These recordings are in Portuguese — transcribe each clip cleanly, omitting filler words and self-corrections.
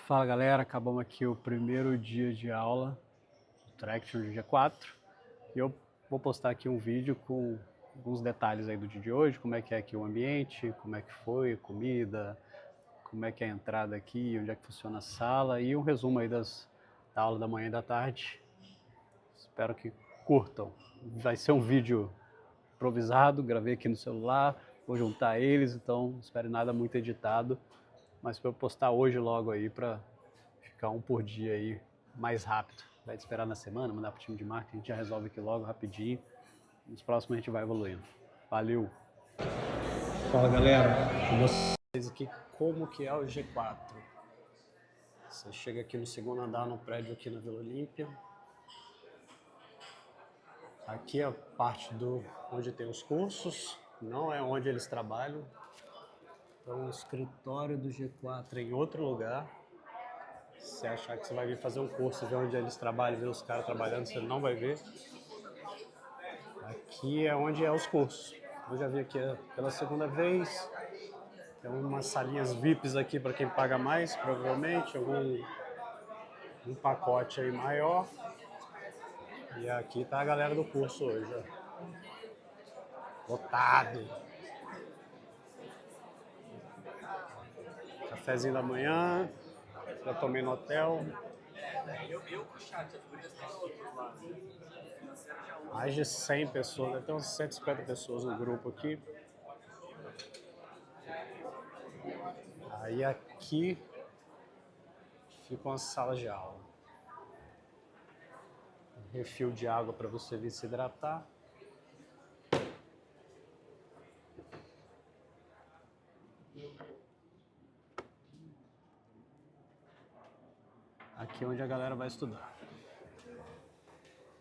Fala galera, acabamos aqui o primeiro dia de aula do Traction do G4 e eu vou postar aqui um vídeo com alguns detalhes aí do dia de hoje, como é que é aqui o ambiente, como é que foi, comida, como é que é a entrada aqui, onde é que funciona a sala e um resumo aí da aula da manhã e da tarde. Espero que curtam. Vai ser um vídeo improvisado, gravei aqui no celular, vou juntar eles, então não espere nada muito editado, mas para eu postar hoje logo aí para ficar um por dia aí mais rápido. Vai esperar na semana, mandar pro time de marketing, a gente já resolve aqui logo rapidinho. Nos próximos a gente vai evoluindo. Valeu! Fala galera, com vocês aqui como que é o G4. Você chega aqui no segundo andar no prédio aqui na Vila Olímpia. Aqui é a parte onde tem os cursos, não é onde eles trabalham. Então o escritório do G4 é em outro lugar. Se você achar que você vai vir fazer um curso e ver onde eles trabalham, ver os caras trabalhando, você não vai ver. Aqui é onde é os cursos. Eu já vi aqui pela segunda vez. Tem umas salinhas VIPs aqui para quem paga mais, provavelmente. Um pacote aí maior. E aqui tá a galera do curso hoje, ó. Lotado. Cafezinho da manhã. Já tomei no hotel. Mais de 100 pessoas, deve ter umas 150 pessoas no grupo aqui. Aí aqui ficam as salas de aula. Refil de água para você vir se hidratar. Aqui é onde a galera vai estudar.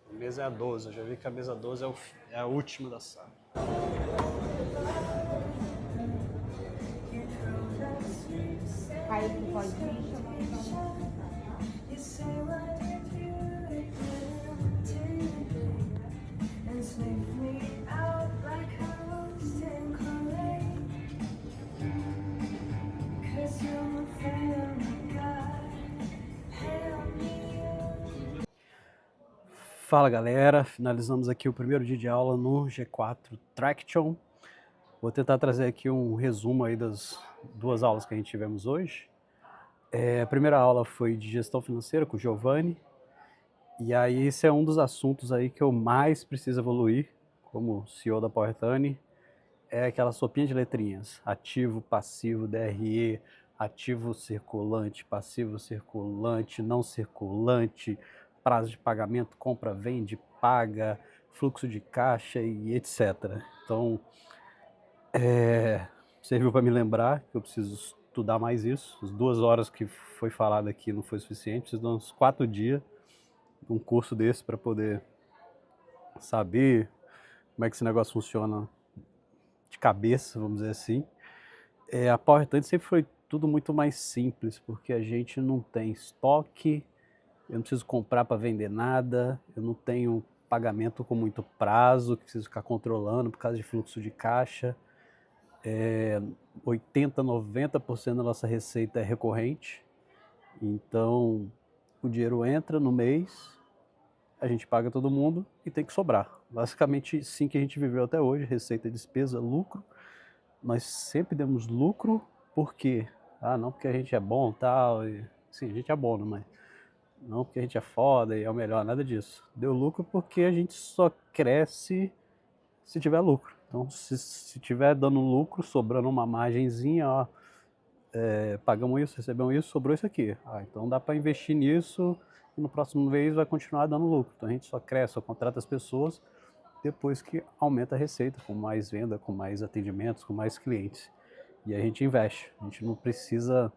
A mesa é a 12, eu já vi que a mesa 12 é a última da sala. Aí tu pode ir. Fala galera, finalizamos aqui o primeiro dia de aula no G4 Traction. Vou tentar trazer aqui um resumo aí das duas aulas que a gente tivemos hoje. A primeira aula foi de gestão financeira com o Giovanni. E aí esse é um dos assuntos aí que eu mais preciso evoluir como CEO da PowerTunney. É aquela sopinha de letrinhas, ativo, passivo, DRE, ativo circulante, passivo circulante, não circulante, prazo de pagamento, compra, vende, paga, fluxo de caixa e etc. Então, serviu para me lembrar que eu preciso estudar mais isso. As 2 horas que foi falado aqui não foi suficiente, preciso de uns 4 dias de um curso desse para poder saber como é que esse negócio funciona de cabeça, vamos dizer assim. A PowerTunney sempre foi tudo muito mais simples, porque a gente não tem estoque, eu não preciso comprar para vender nada, eu não tenho pagamento com muito prazo, que preciso ficar controlando por causa de fluxo de caixa. 80, 90% da nossa receita é recorrente, então o dinheiro entra no mês, a gente paga todo mundo e tem que sobrar. Basicamente, sim, que a gente viveu até hoje, receita, despesa, lucro. Nós sempre demos lucro, por quê? Não porque a gente é bom e tal, sim, a gente é bom, mas não porque a gente é foda e é o melhor, nada disso. Deu lucro porque a gente só cresce se tiver lucro. Então, se tiver dando lucro, sobrando uma margenzinha, ó, pagamos isso, recebemos isso, sobrou isso aqui. Então dá para investir nisso e no próximo mês vai continuar dando lucro. Então a gente só cresce, só contrata as pessoas depois que aumenta a receita, com mais venda, com mais atendimentos, com mais clientes. E aí a gente investe. A gente não precisa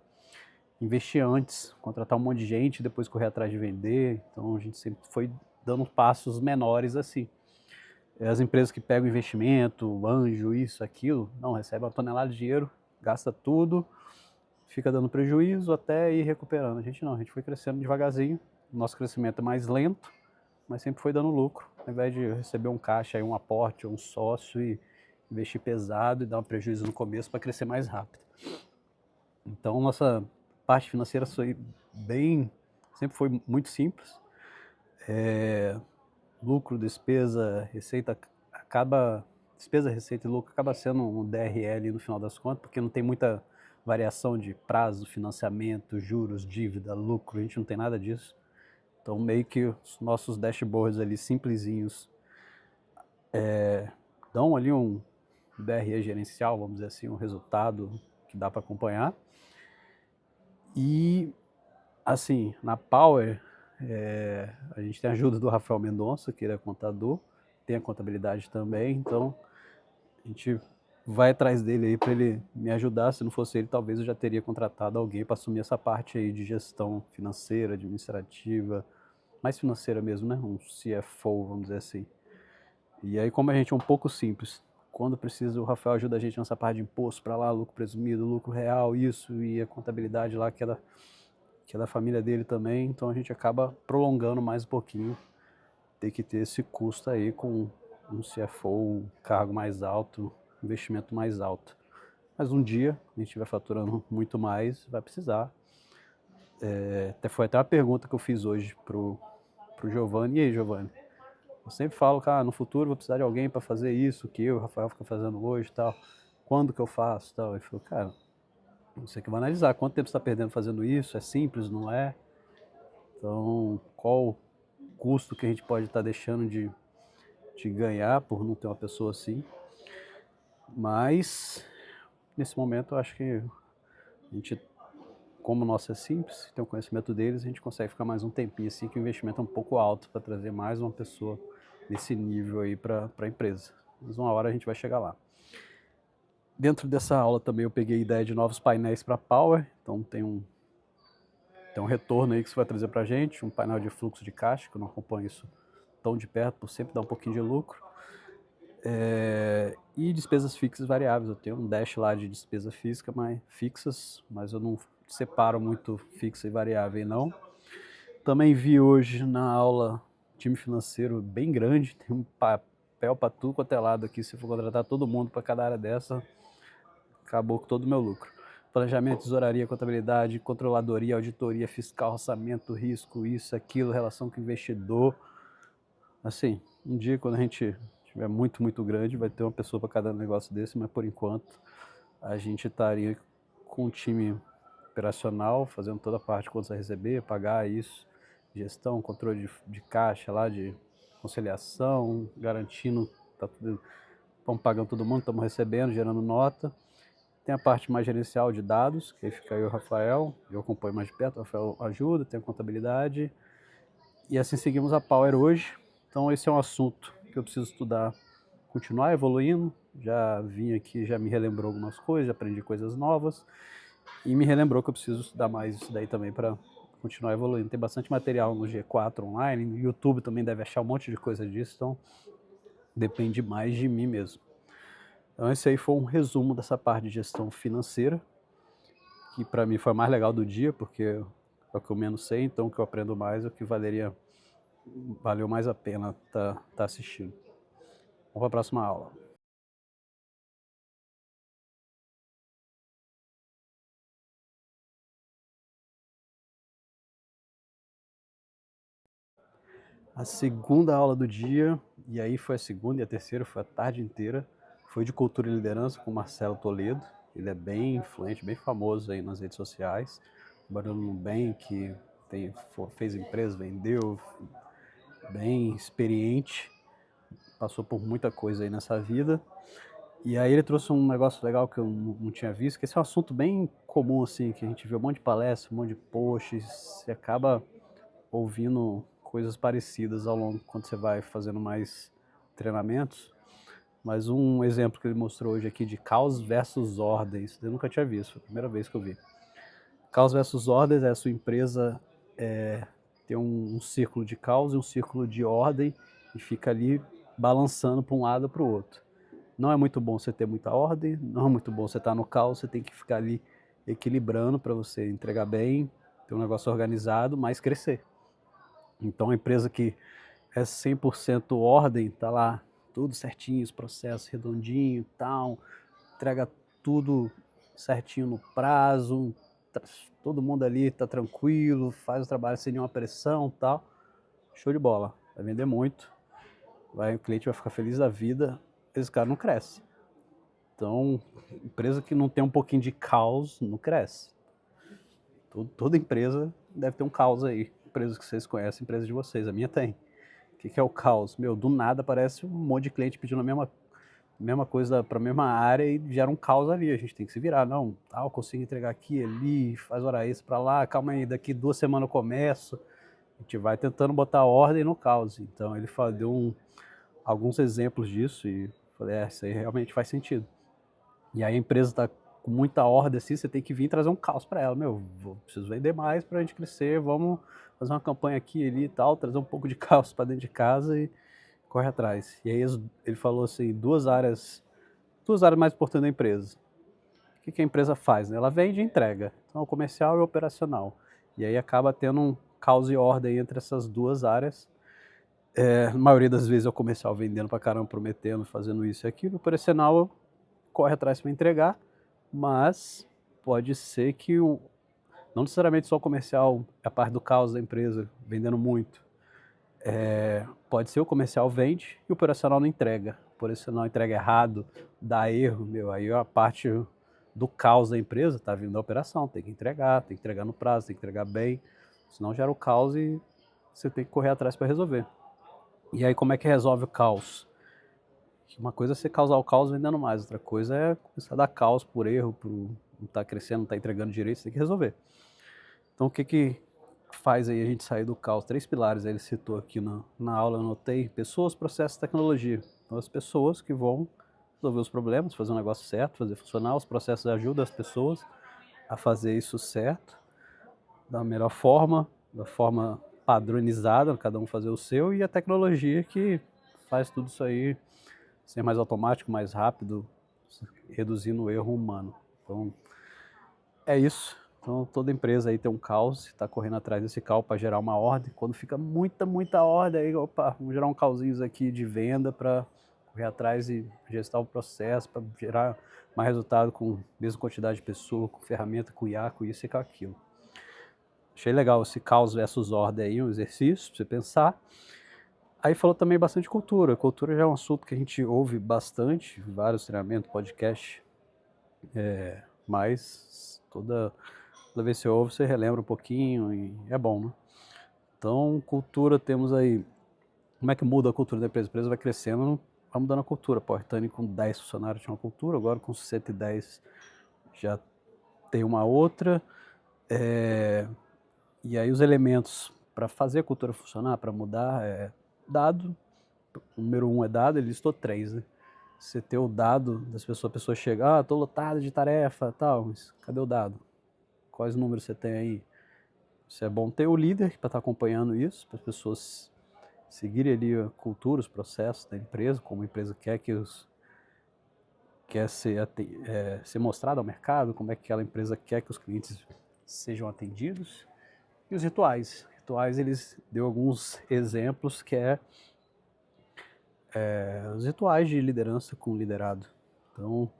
investir antes, contratar um monte de gente, depois correr atrás de vender. Então a gente sempre foi dando passos menores assim. As empresas que pegam investimento, anjo, isso, aquilo, não, recebe uma tonelada de dinheiro, gasta tudo, fica dando prejuízo até ir recuperando. A gente não, a gente foi crescendo devagarzinho, nosso crescimento é mais lento, mas sempre foi dando lucro, ao invés de receber um caixa, aí um aporte, um sócio e investir pesado e dar um prejuízo no começo para crescer mais rápido. Então, nossa parte financeira sempre foi muito simples. Lucro, despesa, receita, despesa, receita e lucro acaba sendo um DRL no final das contas, porque não tem muita variação de prazo, financiamento, juros, dívida, lucro, a gente não tem nada disso. Então meio que os nossos dashboards ali simplesinhos dão ali um DRE gerencial, vamos dizer assim, um resultado que dá para acompanhar. E assim, na Power, a gente tem a ajuda do Rafael Mendonça, que ele é contador, tem a contabilidade também, então a gente vai atrás dele aí para ele me ajudar. Se não fosse ele, talvez eu já teria contratado alguém para assumir essa parte aí de gestão financeira, administrativa, mais financeira mesmo, né? Um CFO, vamos dizer assim. E aí, como a gente é um pouco simples, quando precisa, o Rafael ajuda a gente nessa parte de imposto para lá, lucro presumido, lucro real, isso, e a contabilidade lá, que é da família dele também, então a gente acaba prolongando mais um pouquinho, ter que ter esse custo aí com um CFO, um cargo mais alto, investimento mais alto. Mas um dia a gente vai faturando muito mais, vai precisar. Foi até uma pergunta que eu fiz hoje pro Giovanni. E aí, Giovanni? Eu sempre falo, cara, no futuro vou precisar de alguém para fazer isso que eu e o Rafael fica fazendo hoje e tal. Quando que eu faço tal? Ele falou, cara, você que vai analisar quanto tempo você está perdendo fazendo isso, é simples, não é? Então, qual o custo que a gente pode estar deixando de ganhar por não ter uma pessoa assim? Mas, nesse momento, eu acho que a gente, como o nosso é simples, tem o conhecimento deles, a gente consegue ficar mais um tempinho assim, que o investimento é um pouco alto para trazer mais uma pessoa nesse nível aí para a empresa. Mas uma hora a gente vai chegar lá. Dentro dessa aula também eu peguei a ideia de novos painéis para Power, então tem um retorno aí que isso vai trazer para a gente, um painel de fluxo de caixa, que eu não acompanho isso tão de perto, por sempre dar um pouquinho de lucro. E despesas fixas e variáveis, eu tenho um dash lá de despesa fixas, mas eu não separo muito fixa e variável não. Também vi hoje na aula time financeiro bem grande, tem um papel para tudo quanto é lado aqui, se for contratar todo mundo para cada área dessa, acabou com todo o meu lucro. Planejamento, tesouraria, contabilidade, controladoria, auditoria, fiscal, orçamento, risco, isso, aquilo, relação com o investidor. Assim, um dia quando a gente tiver muito, muito grande, vai ter uma pessoa para cada negócio desse, mas por enquanto a gente estaria com um time operacional, fazendo toda a parte de contas a receber, pagar isso, gestão, controle de caixa lá, de conciliação, garantindo, tá tudo, estamos pagando todo mundo, estamos recebendo, gerando nota. Tem a parte mais gerencial de dados, que aí fica eu e o Rafael, eu acompanho mais de perto, o Rafael ajuda, tem a contabilidade. E assim seguimos a Power hoje. Então esse é um assunto que eu preciso estudar, continuar evoluindo. Já vim aqui, já me relembrou algumas coisas, aprendi coisas novas. E me relembrou que eu preciso estudar mais isso daí também para continuar evoluindo. Tem bastante material no G4 online, no YouTube também deve achar um monte de coisa disso, então depende mais de mim mesmo. Então esse aí foi um resumo dessa parte de gestão financeira, que para mim foi a mais legal do dia, porque é o que eu menos sei, então o que eu aprendo mais é o que valeu mais a pena tá assistindo. Vamos para a próxima aula. A segunda aula do dia, e aí foi a segunda e a terceira, foi a tarde inteira, foi de cultura e liderança com Marcelo Toledo. Ele é bem influente, bem famoso aí nas redes sociais, trabalhando no Nubank, fez empresa, vendeu, bem experiente, passou por muita coisa aí nessa vida. E aí ele trouxe um negócio legal que eu não tinha visto, que esse é um assunto bem comum, assim, que a gente vê um monte de palestras, um monte de posts, e acaba ouvindo coisas parecidas ao longo, quando você vai fazendo mais treinamentos. Mas um exemplo que ele mostrou hoje aqui de caos versus ordens, eu nunca tinha visto, foi a primeira vez que eu vi. Caos versus ordens é a sua empresa ter um círculo de caos e um círculo de ordem e fica ali balançando para um lado ou para o outro. Não é muito bom você ter muita ordem, não é muito bom você estar no caos, você tem que ficar ali equilibrando para você entregar bem, ter um negócio organizado, mas crescer. Então a empresa que é 100% ordem, tá lá tudo certinho, os processos redondinho, tal, entrega tudo certinho no prazo, todo mundo ali tá tranquilo, faz o trabalho sem nenhuma pressão e tal. Show de bola, vai vender muito, o cliente vai ficar feliz da vida, esse cara não cresce. Então, empresa que não tem um pouquinho de caos não cresce. Toda empresa deve ter um caos aí. Empresas que vocês conhecem, empresas de vocês. A minha tem. O que é o caos? Meu, do nada aparece um monte de cliente pedindo a mesma coisa para a mesma área e gera um caos ali. A gente tem que se virar. Não, eu consigo entregar aqui, ali, faz hora extra para lá, calma aí, daqui 2 semanas eu começo. A gente vai tentando botar ordem no caos. Então ele deu alguns exemplos disso e falei, isso aí realmente faz sentido. E aí a empresa está com muita ordem assim, você tem que vir trazer um caos para ela. Meu, preciso vender mais para a gente crescer, vamos fazer uma campanha aqui ali e tal, trazer um pouco de caos para dentro de casa e corre atrás. E aí ele falou assim, duas áreas mais importantes da empresa. O que a empresa faz? Né? Ela vende e entrega. Então, o comercial e o operacional. E aí acaba tendo um caos e ordem entre essas duas áreas. Na maioria das vezes é o comercial vendendo pra caramba, prometendo, fazendo isso e aquilo. O operacional corre atrás para entregar, mas pode ser que não necessariamente só o comercial é a parte do caos da empresa, vendendo muito. Pode ser o comercial vende e o operacional não entrega. O operacional entrega errado, dá erro, meu, aí a parte do caos da empresa está vindo da operação, tem que entregar no prazo, tem que entregar bem, senão gera o caos e você tem que correr atrás para resolver. E aí como é que resolve o caos? Uma coisa é você causar o caos vendendo mais, outra coisa é começar a dar caos por erro, por não estar crescendo, não estar entregando direito, você tem que resolver. Então o que faz aí a gente sair do caos? 3 pilares ele citou aqui na aula, eu anotei: pessoas, processos e tecnologia. Então as pessoas que vão resolver os problemas, fazer o negócio certo, fazer funcionar, os processos ajudam as pessoas a fazer isso certo, da melhor forma, da forma padronizada, cada um fazer o seu, e a tecnologia que faz tudo isso aí ser mais automático, mais rápido, reduzindo o erro humano. Então, é isso. Então, toda empresa aí tem um caos, está correndo atrás desse caos para gerar uma ordem. Quando fica muita ordem, aí, opa, vamos gerar um causinho aqui de venda para correr atrás e gestar o processo, para gerar mais resultado com a mesma quantidade de pessoas, com ferramenta, com IA, com isso e com aquilo. Achei legal esse caos versus ordem aí, um exercício para você pensar. Aí falou também bastante cultura. Cultura já é um assunto que a gente ouve bastante, vários treinamentos, podcast, mas toda vez que você ouve, você relembra um pouquinho e é bom, né? Então, cultura, temos aí, como é que muda a cultura da empresa? A empresa vai crescendo, vai mudando a cultura. Portani com 10 funcionários tinha uma cultura, agora com 110 já tem uma outra. E aí os elementos para fazer a cultura funcionar, para mudar, dado. O número 1 é dado, ele listou 3, né? Você ter o dado das pessoas, a pessoa chega, tô lotado de tarefa, tal, mas cadê o dado? Quais números você tem aí? Isso é bom ter o líder para estar acompanhando isso, para as pessoas seguirem ali a cultura, os processos da empresa, como a empresa quer ser mostrada ao mercado, como é que aquela empresa quer que os clientes sejam atendidos. E os rituais. Rituais, eles deu alguns exemplos que os rituais de liderança com liderado. Então,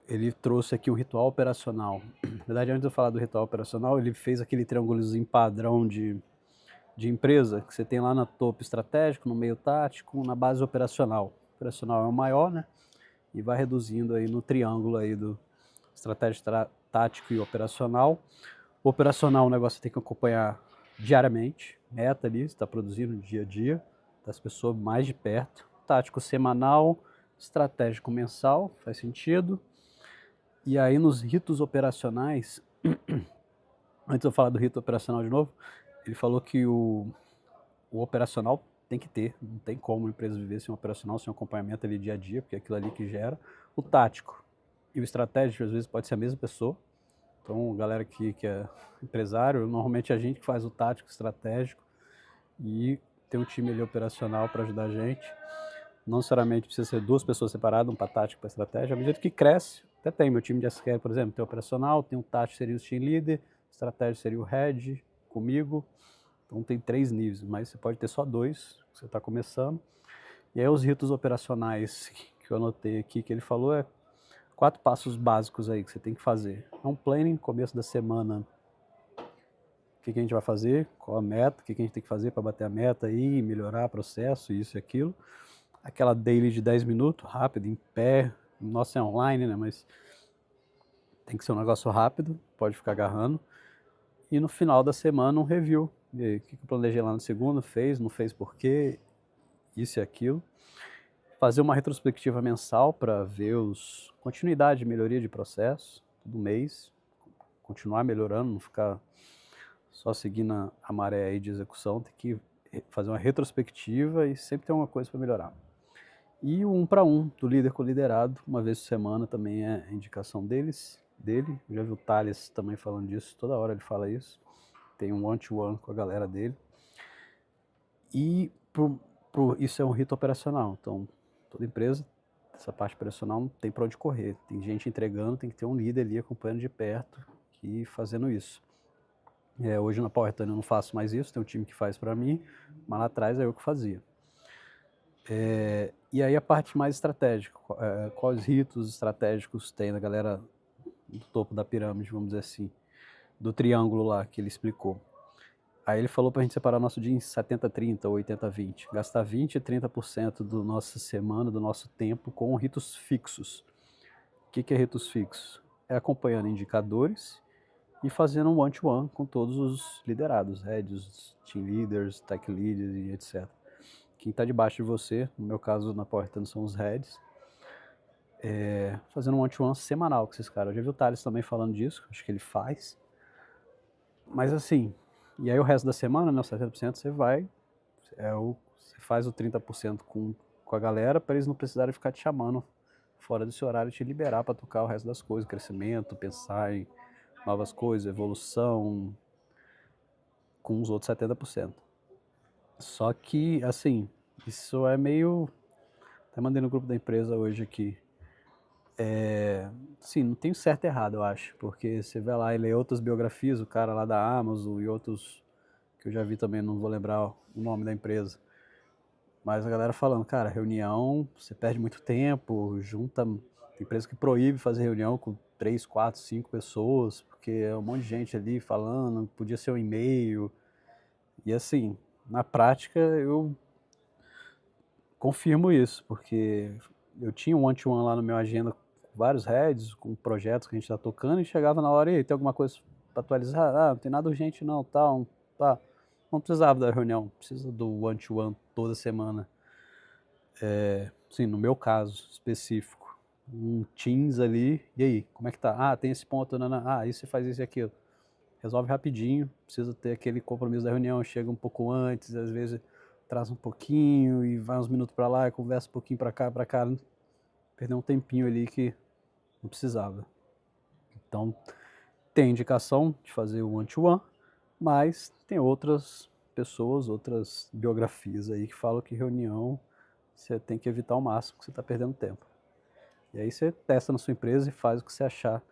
ele trouxe aqui um ritual operacional. Na verdade, antes de eu falar do ritual operacional, ele fez aquele triângulozinho padrão de empresa, que você tem lá no topo estratégico, no meio tático, na base operacional. O operacional é o maior, né? E vai reduzindo aí no triângulo aí do estratégico, tático e operacional. O operacional, o negócio você tem que acompanhar diariamente, meta ali, você está produzindo dia a dia, das pessoas mais de perto. Tático semanal, estratégico mensal, faz sentido. E aí nos ritos operacionais, antes de eu falar do rito operacional de novo, ele falou que o operacional tem que ter, não tem como a empresa viver sem um operacional, sem um acompanhamento ali dia a dia, porque é aquilo ali que gera. O tático e o estratégico, às vezes, pode ser a mesma pessoa. Então, galera que é empresário, normalmente é a gente que faz o tático, estratégico, e tem um time ali operacional para ajudar a gente. Não necessariamente precisa ser 2 pessoas separadas, um para tático e para estratégia. À medida que cresce, até tem meu time de SQL, por exemplo, tem o operacional, tem o tático, seria o team leader, estratégia seria o head, comigo. Então tem 3 níveis, mas você pode ter só 2, você está começando. E aí os ritos operacionais que eu anotei aqui, que ele falou, 4 passos básicos aí que você tem que fazer. É um planning, começo da semana, o que a gente vai fazer, qual a meta, o que a gente tem que fazer para bater a meta aí, melhorar o processo, isso e aquilo. Aquela daily de 10 minutos, rápido, em pé, nossa é online, né, mas tem que ser um negócio rápido, pode ficar agarrando. E no final da semana um review. E aí, o que eu planejei lá na segunda, fez, não fez por quê, isso e aquilo. Fazer uma retrospectiva mensal para ver os continuidade de melhoria de processo, todo mês, continuar melhorando, não ficar só seguindo a maré aí de execução, tem que fazer uma retrospectiva e sempre tem uma coisa para melhorar. E o 1 para 1 do líder com o liderado, uma vez por semana também é a indicação dele. Eu já vi o Thales também falando disso, toda hora ele fala isso. Tem um one-to-one com a galera dele. E isso é um rito operacional, então toda empresa, essa parte operacional não tem para onde correr. Tem gente entregando, tem que ter um líder ali acompanhando de perto e fazendo isso. Hoje na PowerTone eu não faço mais isso, tem um time que faz para mim, mas lá atrás é eu que fazia. E aí a parte mais estratégica, quais ritos estratégicos tem da galera do topo da pirâmide, vamos dizer assim, do triângulo lá que ele explicou. Aí ele falou pra gente separar nosso dia em 70-30 ou 80-20, gastar 20 e 30% da nossa semana, do nosso tempo com ritos fixos. O que é ritos fixos? É acompanhando indicadores e fazendo um one-to-one com todos os liderados, heads, team leaders, tech leaders e etc. Quem está debaixo de você, no meu caso na PowerTone são os heads, fazendo um one-to-one semanal com esses caras. Eu já vi o Thales também falando disso, acho que ele faz. Mas assim, e aí o resto da semana, né, os 70% você vai, você faz o 30% com a galera para eles não precisarem ficar te chamando fora desse horário e te liberar para tocar o resto das coisas, crescimento, pensar em novas coisas, evolução, com os outros 70%. Só que, assim, isso é meio... Até mandei no grupo da empresa hoje aqui. Sim, não tem certo e errado, eu acho. Porque você vai lá e lê outras biografias, o cara lá da Amazon e outros que eu já vi também, não vou lembrar o nome da empresa. Mas a galera falando, cara, reunião, você perde muito tempo, junta... Tem empresa que proíbe fazer reunião com 3, 4, 5 pessoas, porque é um monte de gente ali falando, podia ser um e-mail. E assim, na prática eu confirmo isso, porque eu tinha um one-to-one lá na minha agenda com vários heads, com projetos que a gente está tocando, e chegava na hora, e aí, tem alguma coisa para atualizar? Ah, não tem nada urgente não, tal, tá. Não precisava da reunião, precisa do one-to-one toda semana. Sim, no meu caso específico, um Teams ali, e aí, como é que tá? Ah, tem esse ponto, aí você faz isso e aquilo. Resolve rapidinho, precisa ter aquele compromisso da reunião, chega um pouco antes, às vezes traz um pouquinho e vai uns minutos para lá e conversa um pouquinho para cá, perder um tempinho ali que não precisava. Então, tem indicação de fazer o one-to-one, mas tem outras pessoas, outras biografias aí que falam que reunião você tem que evitar ao máximo, que você está perdendo tempo. E aí você testa na sua empresa e faz o que você achar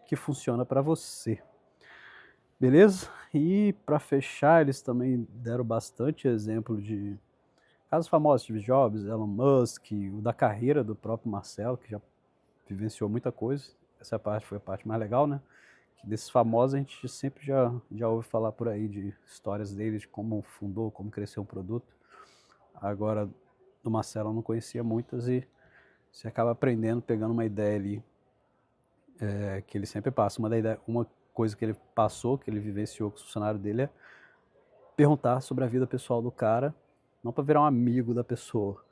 que funciona para você. Beleza? E para fechar, eles também deram bastante exemplo de casos famosos, Steve Jobs, Elon Musk, o da carreira do próprio Marcelo, que já vivenciou muita coisa. Essa parte foi a parte mais legal, né? Que desses famosos a gente sempre já ouve falar por aí de histórias dele, de como fundou, como cresceu um produto. Agora, do Marcelo eu não conhecia muitas e você acaba aprendendo, pegando uma ideia ali, que ele sempre passa. Uma coisa que ele passou, que ele vivenciou com o funcionário dele é perguntar sobre a vida pessoal do cara, não para virar um amigo da pessoa,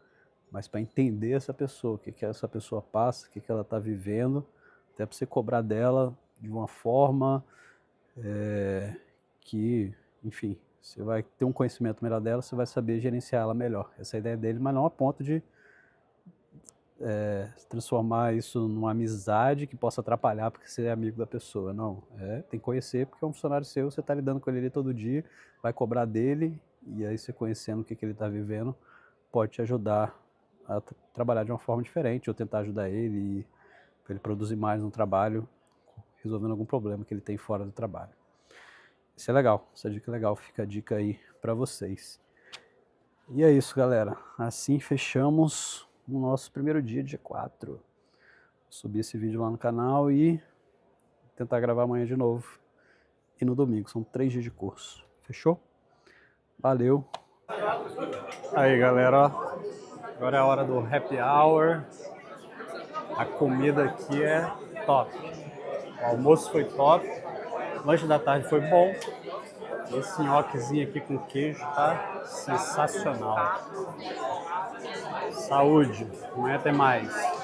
mas para entender essa pessoa, o que essa pessoa passa, o que ela está vivendo, até para você cobrar dela de uma forma que, enfim, você vai ter um conhecimento melhor dela, você vai saber gerenciar ela melhor. Essa é a ideia dele, mas não a ponto de transformar isso numa amizade que possa atrapalhar porque você é amigo da pessoa. Não, tem que conhecer porque é um funcionário seu, você está lidando com ele ali todo dia, vai cobrar dele, e aí você conhecendo o que ele está vivendo pode te ajudar a trabalhar de uma forma diferente ou tentar ajudar ele para ele produzir mais no trabalho, resolvendo algum problema que ele tem fora do trabalho. Isso é legal, essa dica é legal, fica a dica aí para vocês. E é isso, galera. Assim fechamos o nosso primeiro dia 4. subir esse vídeo lá no canal e tentar gravar amanhã de novo. E no domingo, são 3 dias de curso. Fechou? Valeu! Aí galera, ó. Agora é a hora do happy hour. A comida aqui é top. O almoço foi top. O lanche da tarde foi bom. Esse nhoquezinho aqui com queijo tá sensacional. Saúde! Amanhã tem mais.